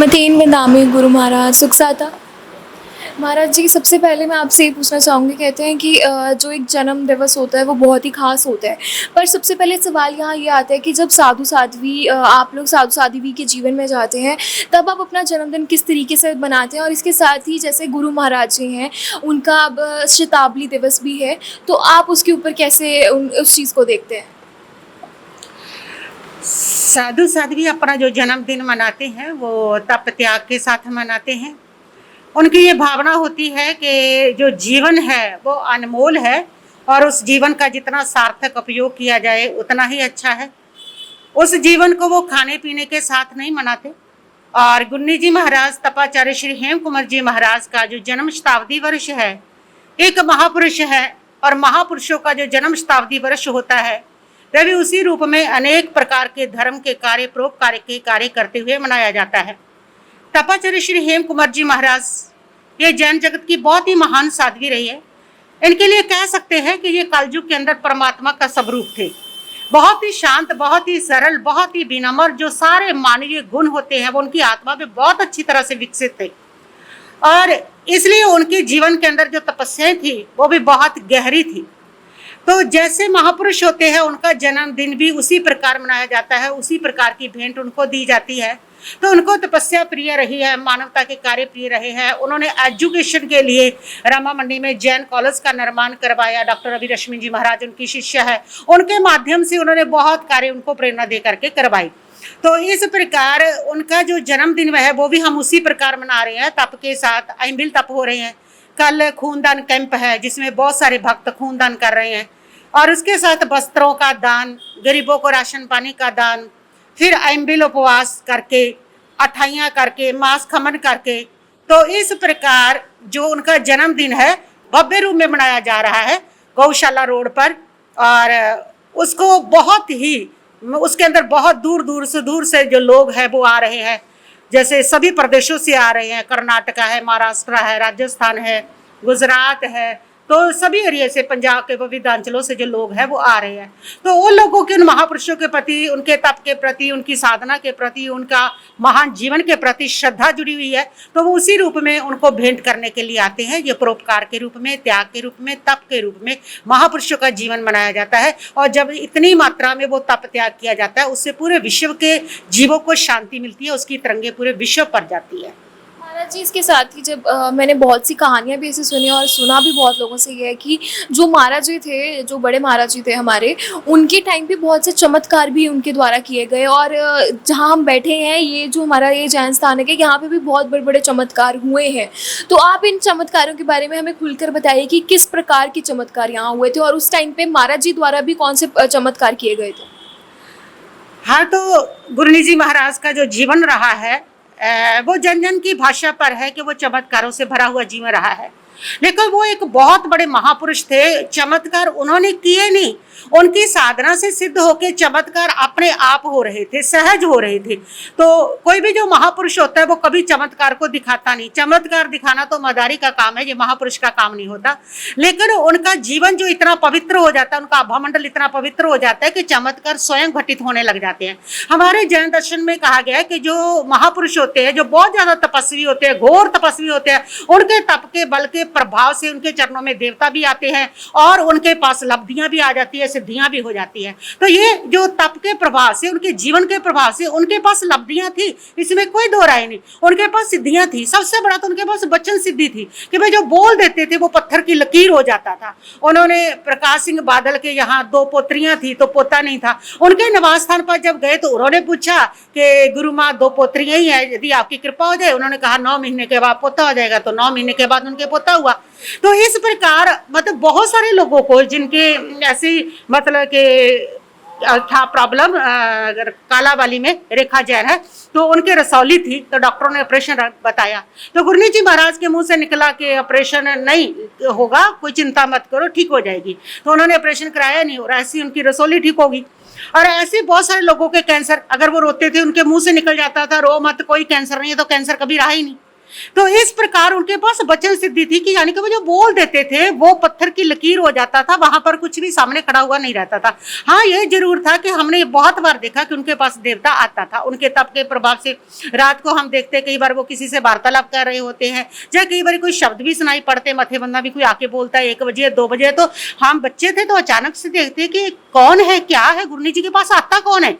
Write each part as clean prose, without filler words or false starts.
मतेन वंदामि गुरु महाराज सुख साता। महाराज जी, सबसे पहले मैं आपसे ये पूछना चाहूँगी, कहते हैं कि जो एक जन्म दिवस होता है वो बहुत ही ख़ास होता है। पर सबसे पहले सवाल यहाँ ये आता है कि जब साधु साध्वी आप लोग साधु साध्वी के जीवन में जाते हैं, तब आप अपना जन्मदिन किस तरीके से मनाते हैं? और इसके साथ ही जैसे गुरु महाराज जी हैं, उनका अब शताब्दी दिवस भी है, तो आप उसके ऊपर कैसे उस चीज़ को देखते हैं? साधु साध्वी अपना जो जन्मदिन मनाते हैं वो तप त्याग के साथ मनाते हैं। उनकी ये भावना होती है कि जो जीवन है वो अनमोल है और उस जीवन का जितना सार्थक उपयोग किया जाए उतना ही अच्छा है। उस जीवन को वो खाने पीने के साथ नहीं मनाते। और गुन्नी जी महाराज तपाचार्य श्री हेम कुमार जी महाराज का जो जन्म शताब्दी वर्ष है, एक महापुरुष है और महापुरुषों का जो जन्म शताब्दी वर्ष होता है वह भी उसी रूप में अनेक प्रकार के धर्म के कार्य परोपकार के कार्य करते हुए मनाया जाता है। तपाचार्य श्री हेम कुमार जी महाराज ये जैन जगत की बहुत ही महान साध्वी रही है। इनके लिए कह सकते हैं कि ये कलयुग के अंदर परमात्मा का स्वरूप थे। बहुत ही शांत, बहुत ही सरल, बहुत ही विनम्र, जो सारे मानवीय गुण होते हैं वो उनकी आत्मा में बहुत अच्छी तरह से विकसित थे। और इसलिए उनके जीवन के अंदर जो तपस्याएं थी वो भी बहुत गहरी थी। तो जैसे महापुरुष होते हैं उनका जन्मदिन भी उसी प्रकार मनाया जाता है, उसी प्रकार की भेंट उनको दी जाती है। तो उनको तपस्या प्रिय रही है, मानवता के कार्य प्रिय रहे हैं। उन्होंने एजुकेशन के लिए रामा मंडी में जैन कॉलेज का निर्माण करवाया। डॉक्टर रवि रश्मि जी महाराज उनकी शिष्य है, उनके माध्यम से उन्होंने बहुत कार्य उनको प्रेरणा दे करके करवाई। तो इस प्रकार उनका जो जन्मदिन है वो भी हम उसी प्रकार मना रहे हैं, तप के साथ। अम्बिल तप हो रहे हैं, कल खूनदान कैंप है जिसमें बहुत सारे भक्त खूनदान कर रहे हैं। और उसके साथ वस्त्रों का दान, गरीबों को राशन पानी का दान, फिर अम्बिल उपवास करके, अठाइयाँ करके, मांस खमन करके। तो इस प्रकार जो उनका जन्मदिन है भव्य रूप में मनाया जा रहा है गौशाला रोड पर। और उसको बहुत ही, उसके अंदर बहुत दूर से जो लोग हैं वो आ रहे हैं। जैसे सभी प्रदेशों से आ रहे हैं, कर्नाटका है, महाराष्ट्र है, राजस्थान है, गुजरात है, तो सभी एरिया से, पंजाब के विविध अंचलों से जो लोग हैं वो आ रहे हैं। तो उन लोगों के, उन महापुरुषों के प्रति, उनके तप के प्रति, उनकी साधना के प्रति, उनका महान जीवन के प्रति श्रद्धा जुड़ी हुई है। तो वो उसी रूप में उनको भेंट करने के लिए आते हैं। ये परोपकार के रूप में, त्याग के रूप में, तप के रूप में महापुरुषों का जीवन मनाया जाता है। और जब इतनी मात्रा में वो तप त्याग किया जाता है उससे पूरे विश्व के जीवों को शांति मिलती है, उसकी तरंगे पूरे विश्व पर जाती है। महाराज जी, इसके साथ ही जब मैंने बहुत सी कहानियाँ भी ऐसे सुनी और सुना भी बहुत लोगों से, ये है कि जो महाराज जी थे, जो बड़े महाराज जी थे हमारे, उनके टाइम पे बहुत से चमत्कार भी उनके द्वारा किए गए। और जहाँ हम बैठे हैं, ये जो हमारा ये जैन स्थान है, यहाँ पे भी बहुत बड़े बड़े चमत्कार हुए हैं। तो आप इन चमत्कारों के बारे में हमें खुलकर बताइए कि किस प्रकार के चमत्कार यहाँ हुए थे और उस टाइम पे महाराज जी द्वारा भी कौन से चमत्कार किए गए थे? हाँ, तो गुरुनी जी महाराज का जो जीवन रहा है वो जन जन की भाषा पर है कि वो चमत्कारों से भरा हुआ जीवन रहा है। लेकिन वो एक बहुत बड़े महापुरुष थे। चमत्कार उन्होंने किए नहीं, उनकी साधना से सिद्ध होके चमत्कार अपने आप हो रहे थे, सहज हो रहे थे। तो कोई भी जो महापुरुष होता है वो कभी चमत्कार को दिखाता नहीं। चमत्कार दिखाना तो मदारी का काम है, ये महापुरुष का काम नहीं होता। लेकिन उनका जीवन जो इतना पवित्र हो जाता है, उनका आभामंडल इतना पवित्र हो जाता है कि चमत्कार स्वयं घटित होने लग जाते हैं। हमारे जैन दर्शन में कहा गया है कि जो महापुरुष होते हैं, जो बहुत ज्यादा तपस्वी होते हैं, घोर तपस्वी होते हैं, उनके तप के बल के प्रभाव से उनके चरणों में देवता भी आते हैं और उनके पास लब्धियां भी आ जाती है, सिद्धियां भी हो जाती है। तो ये जो तप के प्रभाव से, उनके जीवन के प्रभाव से उनके पास लब्धियां थी, इसमें कोई दो राय नहीं। उनके पास सिद्धियां थी। सबसे बड़ा तो उनके पास वचन सिद्धि थी कि भाई जो बोल देते थे वो पत्थर की लकीर हो जाता था। उन्होंने प्रकाश सिंह बादल के यहाँ 2 पोत्रियां थी तो पोता नहीं था। उनके निवास स्थान पर जब गए तो उन्होंने पूछा कि गुरु माँ 2 पोत्रियां ही है, यदि आपकी कृपा हो जाए। उन्होंने कहा 9 महीने के बाद पोता हो जाएगा। तो 9 महीने के बाद उनके पोता हुआ। तो इस प्रकार मतलब बहुत सारे लोगों को जिनके ऐसी मतलब के था प्रॉब्लम, अगर कालाबाली में रेखा जैन है तो उनके रसौली थी, तो डॉक्टरों ने ऑपरेशन बताया। तो गुरनी जी महाराज के मुंह से निकला कि ऑपरेशन नहीं होगा, कोई चिंता मत करो, ठीक हो जाएगी। तो उन्होंने ऑपरेशन कराया नहीं और ऐसी उनकी रसौली ठीक होगी। और ऐसे बहुत सारे लोगों के कैंसर, अगर वो रोते थे उनके मुंह से निकल जाता था रो मत, कोई कैंसर नहीं है, तो कैंसर कभी रहा ही नहीं। तो इस प्रकार उनके पास वचन सिद्धि थी कि यानी कि वो जो बोल देते थे वो पत्थर की लकीर हो जाता था, वहां पर कुछ भी सामने खड़ा हुआ नहीं रहता था। हाँ, ये जरूर था कि हमने बहुत बार देखा कि उनके पास देवता आता था, उनके तप के प्रभाव से रात को हम देखते कई बार वो किसी से वार्तालाप कर रहे होते हैं, या कई बार कोई शब्द भी सुनाई पड़ते, मथे बंदा भी कोई आके बोलता है 1 बजे 2 बजे, तो हम बच्चे थे तो अचानक से देखते कि कौन है, क्या है, गुरु जी के पास आता कौन है,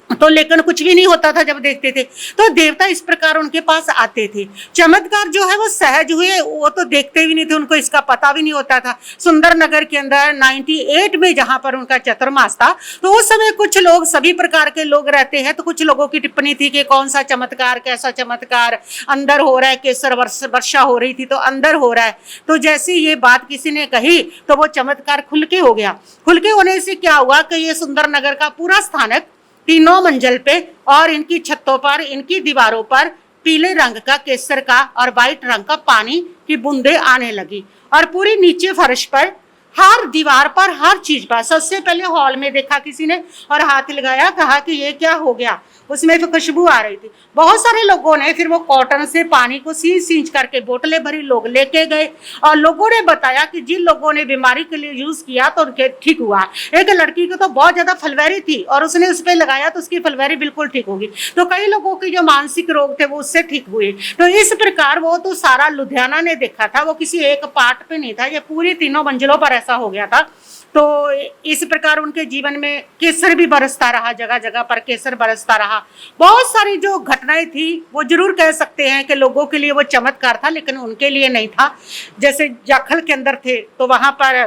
तो लेकिन कुछ भी नहीं होता था जब देखते थे। तो देवता इस प्रकार उनके पास आते थे। चमत्कार जो है वो सहज हुए, वो तो देखते भी नहीं थे, उनको इसका पता भी नहीं होता था। सुंदर नगर के अंदर 98 में जहां पर उनका चतुर्मास था, तो उस समय कुछ लोग, सभी प्रकार के लोग रहते हैं, तो कुछ लोगों की टिप्पणी थी कि कौन सा चमत्कार, कैसा चमत्कार, अंदर हो रहा है, केसर वर्षा हो रही थी तो अंदर हो रहा है। तो जैसे ये बात किसी ने कही तो वो चमत्कार खुल के हो गया। खुल के होने से क्या हुआ कि ये सुंदर नगर का पूरा स्थानक 3 मंजिल पे और इनकी छतों पर, इनकी दीवारों पर पीले रंग का, केसर का और व्हाइट रंग का पानी की बूंदे आने लगी, और पूरी नीचे फर्श पर, हर दीवार पर, हर चीज पर। सबसे पहले हॉल में देखा किसी ने और हाथ लगाया, कहा कि ये क्या हो गया, उसमें फिर खुशबू आ रही थी। बहुत सारे लोगों ने फिर वो कॉटन से पानी को सींच करके बोतलें भरी लोग लेके गए, और लोगों ने बताया कि जिन लोगों ने बीमारी के लिए यूज किया तो उनके ठीक हुआ। एक लड़की को तो बहुत ज्यादा फलवैरी थी और उसने उस पर लगाया तो उसकी फलवैरी बिल्कुल ठीक होगी। तो कई लोगों के जो मानसिक रोग थे वो उससे ठीक हुए। तो इस प्रकार वो तो सारा लुधियाना ने देखा था, वो किसी एक पार्ट पे नहीं था, ये पूरी 3 मंजिलों पर ऐसा हो गया था। तो इस प्रकार उनके जीवन में केसर भी बरसता रहा, जगह जगह पर केसर बरसता रहा। बहुत सारी जो घटनाएं थी वो जरूर कह सकते हैं कि लोगों के लिए वो चमत्कार था, लेकिन उनके लिए नहीं था। जैसे जाखल के अंदर थे तो वहां पर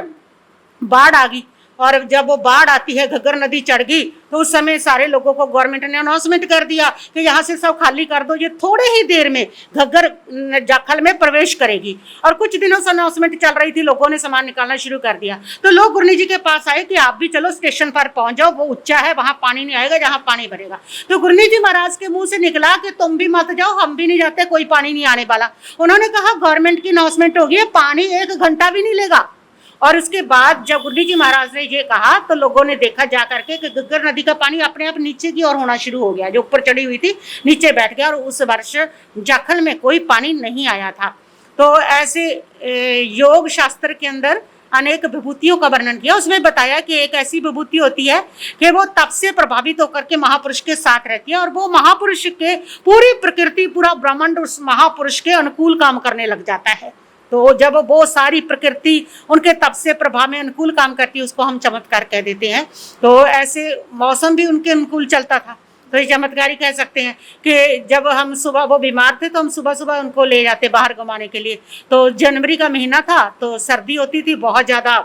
बाढ़ आ गई, और जब वो बाढ़ आती है, घग्गर नदी चढ़ गई, तो उस समय सारे लोगों को गवर्नमेंट ने अनाउंसमेंट कर दिया कि यहाँ से सब खाली कर दो, ये थोड़े ही देर में घग्गर जाखल में प्रवेश करेगी। और कुछ दिनों से अनाउंसमेंट चल रही थी, लोगों ने सामान निकालना शुरू कर दिया। तो लोग गुरनी जी के पास आए कि आप भी चलो स्टेशन पर पहुंच जाओ, वो ऊंचा है, वहां पानी नहीं आएगा जहां पानी भरेगा। तो गुरनी जी महाराज के मुंह से निकला कि तुम भी मत जाओ, हम भी नहीं जाते, कोई पानी नहीं आने वाला। उन्होंने कहा गवर्नमेंट की अनाउंसमेंट होगी, पानी 1 घंटा भी नहीं लेगा। और उसके बाद जब गुरनी जी महाराज ने ये कहा तो लोगों ने देखा जा करके कि घग्गर नदी का पानी अपने आप नीचे की ओर होना शुरू हो गया, जो ऊपर चढ़ी हुई थी नीचे बैठ गया, और उस वर्ष जाखल में कोई पानी नहीं आया था। तो ऐसे योग शास्त्र के अंदर अनेक विभूतियों का वर्णन किया। उसमें बताया कि एक ऐसी विभूति होती है कि वो तप से प्रभावित होकर के महापुरुष के साथ रहती है, और वो महापुरुष के पूरी प्रकृति, पूरा ब्रह्मांड उस महापुरुष के अनुकूल काम करने लग जाता है। तो जब वो सारी प्रकृति उनके तप से प्रभाव में अनुकूल काम करती है, उसको हम चमत्कार कह देते हैं। तो ऐसे मौसम भी उनके अनुकूल चलता था, तो ये चमत्कारी कह सकते हैं कि जब हम सुबह, वो बीमार थे तो हम सुबह सुबह उनको ले जाते बाहर घुमाने के लिए। तो जनवरी का महीना था, तो सर्दी होती थी बहुत ज़्यादा,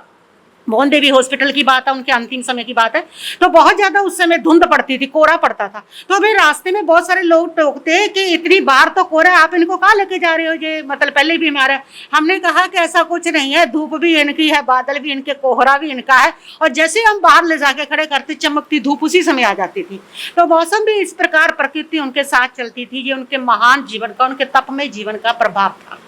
मोहन देवी हॉस्पिटल की बात है, उनके अंतिम समय की बात है। तो बहुत ज्यादा उस समय धुंध पड़ती थी, कोहरा पड़ता था। तो अभी रास्ते में बहुत सारे लोग टोकते कि इतनी बार तो कोहरा, आप इनको कहाँ लेके जा रहे हो, ये मतलब पहले ही बीमार है। हमने कहा कि ऐसा कुछ नहीं है, धूप भी इनकी है, बादल भी इनके, कोहरा भी इनका है, और जैसे हम बाहर ले जाके खड़े करते चमकती धूप उसी समय आ जाती थी। तो मौसम भी इस प्रकार, प्रकृति उनके साथ चलती थी। ये उनके महान जीवन का, उनके तपमय जीवन का प्रभाव था।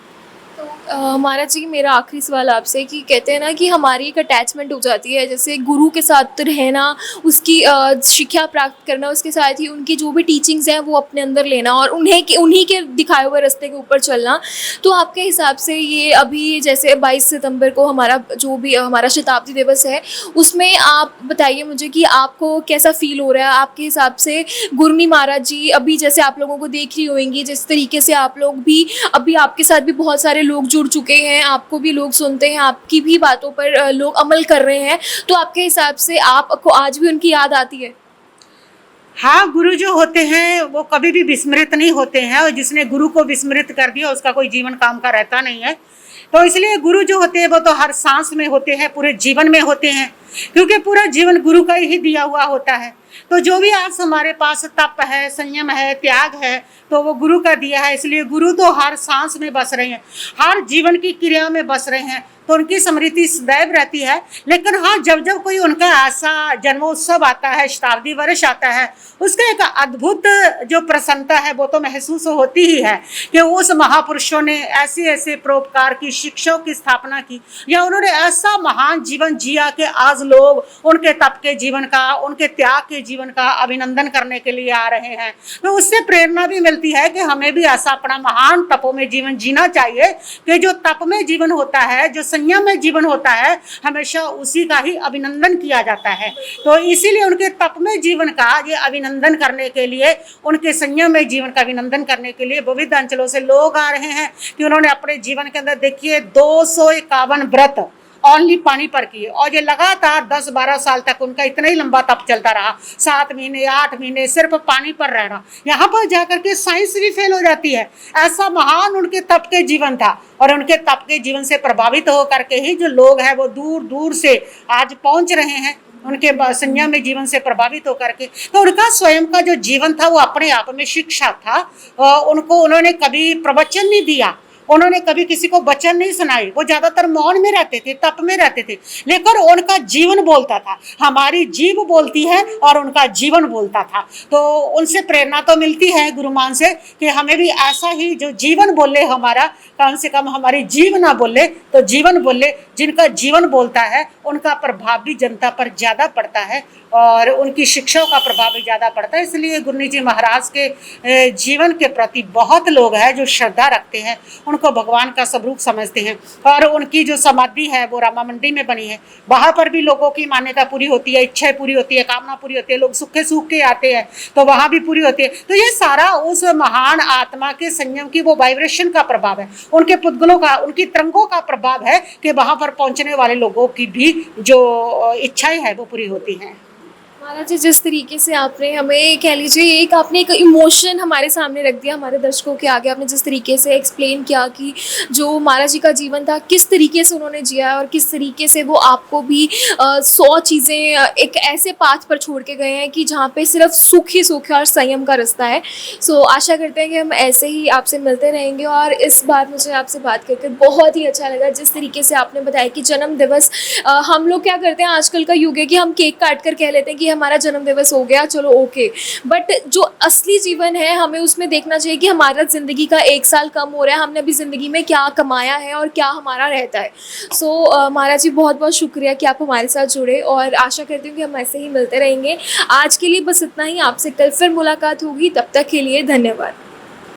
तो महाराज जी, मेरा आखिरी सवाल आपसे कि कहते हैं ना कि हमारी एक अटैचमेंट हो जाती है, जैसे गुरु के साथ रहना, उसकी शिक्षा प्राप्त करना, उसके साथ ही उनकी जो भी टीचिंग्स हैं वो अपने अंदर लेना और उन्हीं के दिखाए हुए रास्ते के ऊपर चलना। तो आपके हिसाब से ये अभी जैसे 22 सितंबर को हमारा जो भी हमारा शताब्दी दिवस है, उसमें आप बताइए मुझे कि आपको कैसा फील हो रहा है आपके हिसाब से। गुरनी महाराज जी अभी जैसे आप लोगों को देख रही होंगी, जिस तरीके से आप लोग भी, अभी आपके साथ भी बहुत सारे लोग जुड़ चुके हैं, आपको भी लोग सुनते हैं, आपकी भी बातों पर लोग अमल कर रहे हैं, तो आपके हिसाब से आपको आज भी उनकी याद आती है? हाँ, गुरु जो होते हैं वो कभी भी विस्मृत नहीं होते हैं, और जिसने गुरु को विस्मृत कर दिया उसका कोई जीवन काम का रहता नहीं है। तो इसलिए गुरु जो होते हैं वो तो हर सांस में होते हैं, पूरे जीवन में होते हैं, क्योंकि पूरा जीवन गुरु का ही दिया हुआ होता है। तो जो भी आज हमारे पास तप है, संयम है, त्याग है, तो वो गुरु का दिया है। इसलिए गुरु तो हर सांस में बस रहे हैं, हर जीवन की क्रिया में बस रहे हैं, तो उनकी स्मृति सदैव रहती है। लेकिन हाँ, जब जब कोई उनका ऐसा जन्मोत्सव आता है, शताब्दी वर्ष आता है, उसका एक अद्भुत जो प्रसन्नता है वो तो महसूस होती ही है कि उस महापुरुषों ने ऐसे ऐसे परोपकार की शिक्षाओं की स्थापना की, या उन्होंने ऐसा महान जीवन जिया कि आज लोग उनके तप के जीवन का, उनके त्याग के जीवन का अभिनंदन करने के लिए आ रहे हैं। तो उससे प्रेरणा भी मिलती है कि हमें भी ऐसा अपना महान तपों में जीवन जीना चाहिए कि जो तप में जीवन होता है, जो संयम में जीवन होता है, हमेशा उसी का ही अभिनंदन किया जाता है। तो इसीलिए उनके तप में जीवन का ये अभिनंदन करने के लिए, उनके संयम में जीवन का अभिनंदन करने के लिए विविध अंचलों से लोग आ रहे हैं कि उन्होंने अपने जीवन के अंदर देखिए 251 व्रत ओनली पानी पर किए, और ये लगातार 10-12 साल तक उनका इतना ही लंबा तप चलता रहा। 7 महीने 8 महीने सिर्फ पानी पर रहना, यहाँ पर जाकर के साइंस भी फेल हो जाती है। ऐसा महान उनके तप के जीवन था, और उनके तप के जीवन से प्रभावित होकर के ही जो लोग हैं वो दूर दूर से आज पहुंच रहे हैं, उनके संयम में जीवन से प्रभावित होकर के। तो उनका स्वयं का जो जीवन था वो अपने आप में शिक्षा था। उन्होंने कभी प्रवचन नहीं दिया, उन्होंने कभी किसी को वचन नहीं सुनाई, वो ज्यादातर मौन में रहते थे, तप में रहते थे, लेकिन उनका जीवन बोलता था। हमारी जीव बोलती है और उनका जीवन बोलता था। तो उनसे प्रेरणा तो मिलती है गुरुमान से कि हमें भी ऐसा ही जो जीवन बोले, हमारा कम से कम हमारी जीव ना बोले तो जीवन बोले। जिनका जीवन बोलता है उनका प्रभाव भी जनता पर ज्यादा पड़ता है, और उनकी शिक्षाओं का प्रभाव भी ज़्यादा पड़ता है। इसलिए गुरु जी महाराज के जीवन के प्रति बहुत लोग हैं जो श्रद्धा रखते हैं, उनको भगवान का स्वरूप समझते हैं। और उनकी जो समाधि है वो रामा मंडी में बनी है, वहाँ पर भी लोगों की मान्यता पूरी होती है, इच्छाएं पूरी होती है, कामना पूरी होती है, लोग सूखे सूख के आते हैं तो वहाँ भी पूरी होती है। तो ये सारा उस महान आत्मा के संयम की वो वाइब्रेशन का प्रभाव है, उनके पुद्गलों का, उनकी तरंगों का प्रभाव है कि वहाँ पर पहुँचने वाले लोगों की भी जो इच्छाएं हैं वो पूरी होती हैं। महाराज जी, जिस तरीके से आपने हमें कह लीजिए एक आपने एक इमोशन हमारे सामने रख दिया, हमारे दर्शकों के आगे आपने जिस तरीके से एक्सप्लेन किया कि जो महाराज जी का जीवन था किस तरीके से उन्होंने जिया और किस तरीके से वो आपको भी 100 चीज़ें एक ऐसे पाथ पर छोड़ के गए हैं कि जहाँ पे सिर्फ सुख ही सुख है और संयम का रास्ता है। सो आशा करते हैं कि हम ऐसे ही आपसे मिलते रहेंगे। और इस बार मुझे आपसे बात करके बहुत ही अच्छा लगा, जिस तरीके से आपने बताया कि जन्म दिवस हम लोग क्या करते हैं, आजकल का युग है कि हम केक काट कर कह लेते हैं कि हमारा जन्म दिवस हो गया, चलो ओके। बट जो असली जीवन है हमें उसमें देखना चाहिए कि हमारा ज़िंदगी का 1 साल कम हो रहा है, हमने अभी ज़िंदगी में क्या कमाया है और क्या हमारा रहता है। सो महाराज जी, बहुत बहुत शुक्रिया कि आप हमारे साथ जुड़े, और आशा करती हूँ कि हम ऐसे ही मिलते रहेंगे। आज के लिए बस इतना ही, आपसे कल फिर मुलाकात होगी, तब तक के लिए धन्यवाद।